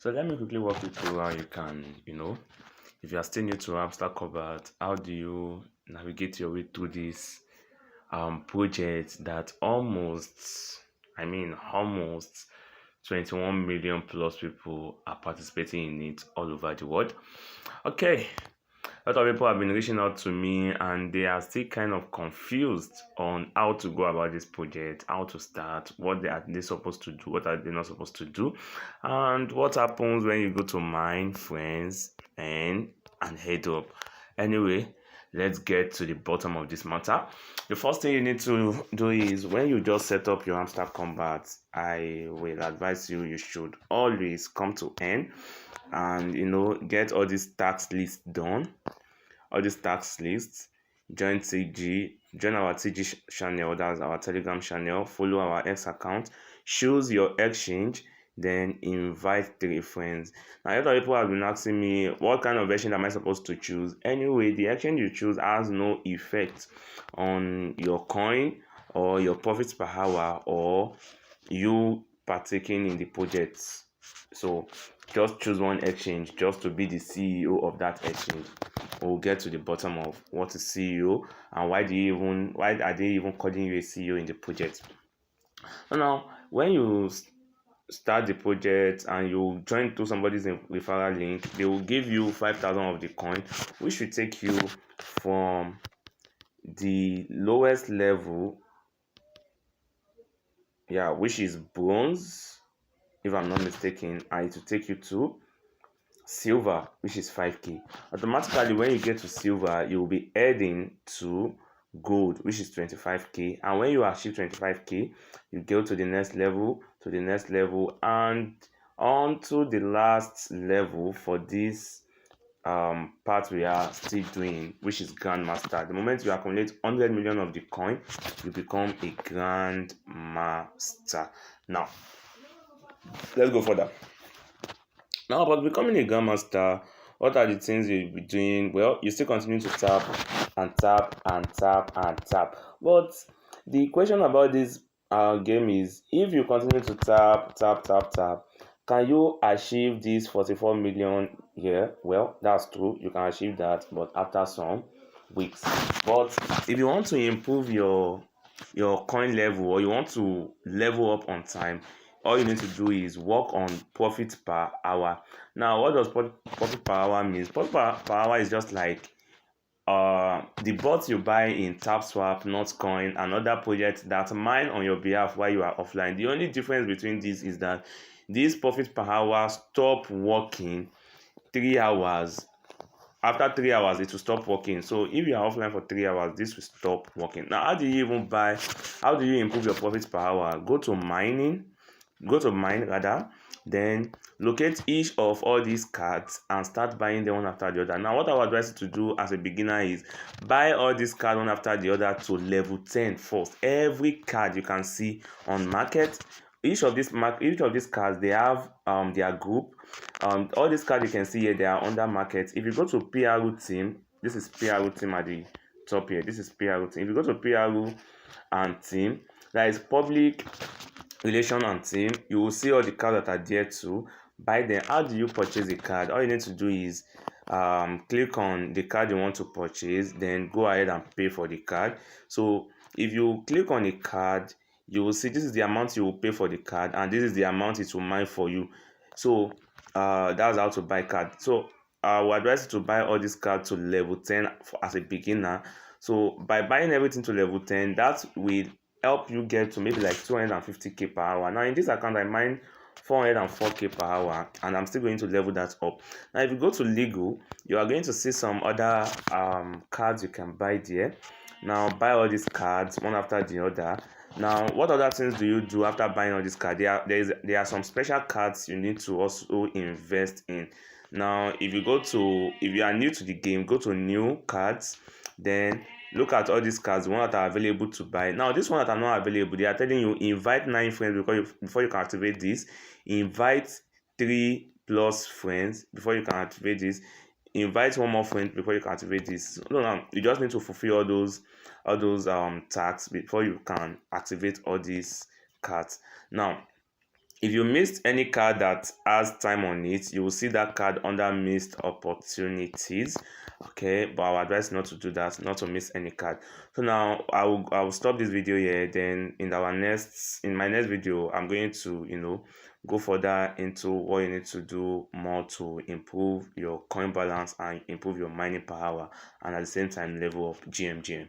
So let me quickly walk you through how you can, if you are still new to Hamster Kombat, how do you navigate your way through this project that almost 21 million plus people are participating in it all over the world. Okay, a lot of people have been reaching out to me and they are still kind of confused on how to go about this project, how to start, what they supposed to do, what are they not supposed to do, and what happens when you go to mine friends and head up. Anyway, let's get to the bottom of this matter. The first thing you need to do is when you just set up your Hamster Combat, I will advise you should always come to end and get all these tax lists done, all these tax lists. Join join our TG channel, that's our Telegram channel, follow our X account, choose your exchange, then invite 3 friends. Now, a lot of people have been asking me what kind of exchange am I supposed to choose. Anyway, the exchange you choose has no effect on your coin or your profits per hour or you partaking in the project. So just choose one exchange just to be the CEO of that exchange. We'll get to the bottom of what is CEO and why are they even calling you a CEO in the project. Now, when you start the project and you join to somebody's referral link, they will give you 5,000 of the coin, which will take you from the lowest level, which is bronze, if I'm not mistaken, and it will take you to silver, which is 5k. Automatically, when you get to silver, you will be heading to gold, which is 25k, and when you achieve 25k, you go to the next level, and on to the last level for this part we are still doing, which is grandmaster. The moment you accumulate 100 million of the coin, you become a grandmaster. Now let's go further. Now, about becoming a grandmaster, what are the things you'll be doing? Well, you still continue to tap and tap and tap and tap. But the question about this game is, if you continue to tap, can you achieve this 44 million here? Well, that's true. You can achieve that, but after some weeks. But if you want to improve your coin level, or you want to level up on time, all you need to do is work on profit per hour. Now, what does profit per hour mean? Profit per hour is just like the bots you buy in TapSwap, Notcoin, and other projects that mine on your behalf while you are offline. The only difference between this is that this profit per hour stop working 3 hours. After 3 hours, it will stop working. So if you are offline for 3 hours, this will stop working. Now, how do you improve your profits per hour? Go to mine, then locate each of all these cards and start buying them one after the other. Now, what I would advise you to do as a beginner is buy all these cards one after the other to level 10 first. Every card you can see on market, each of these cards, they have their group. All these cards you can see here, they are under market. If you go to PRU team, this is PRU team at the top here. This is PRU team. If you go to PRU and team, that is public relation and team, you will see all the cards that are there to buy them. How do you purchase a card? All you need to do is click on the card you want to purchase, then go ahead and pay for the card. So if you click on a card, you will see this is the amount you will pay for the card, and this is the amount it will mine for you. So that's how to buy card. So I would advise you to buy all these cards to level 10 as a beginner. So by buying everything to level 10, that will help you get to maybe like 250k per hour. Now in this account, I mine 404k per hour, and I'm still going to level that up. Now if you go to legal, you are going to see some other cards you can buy there. Now buy all these cards one after the other. Now, what other things do you do after buying all these cards? There are some special cards you need to also invest in. Now, if you are new to the game, go to new cards, then look at all these cards, the ones that are available to buy. Now, this one that are not available, they are telling you invite 9 friends before you can activate this. Invite 3 plus friends before you can activate this. Invite one more friend before you can activate this. No, you just need to fulfill all those tasks before you can activate all these cards. Now, If you missed any card that has time on it, you will see that card under missed opportunities. Okay, but I would advise not to do that, not to miss any card. So now I will stop this video here. Then in my next video, I'm going to go further into what you need to do more to improve your coin balance and improve your mining power, and at the same time level up GMGM.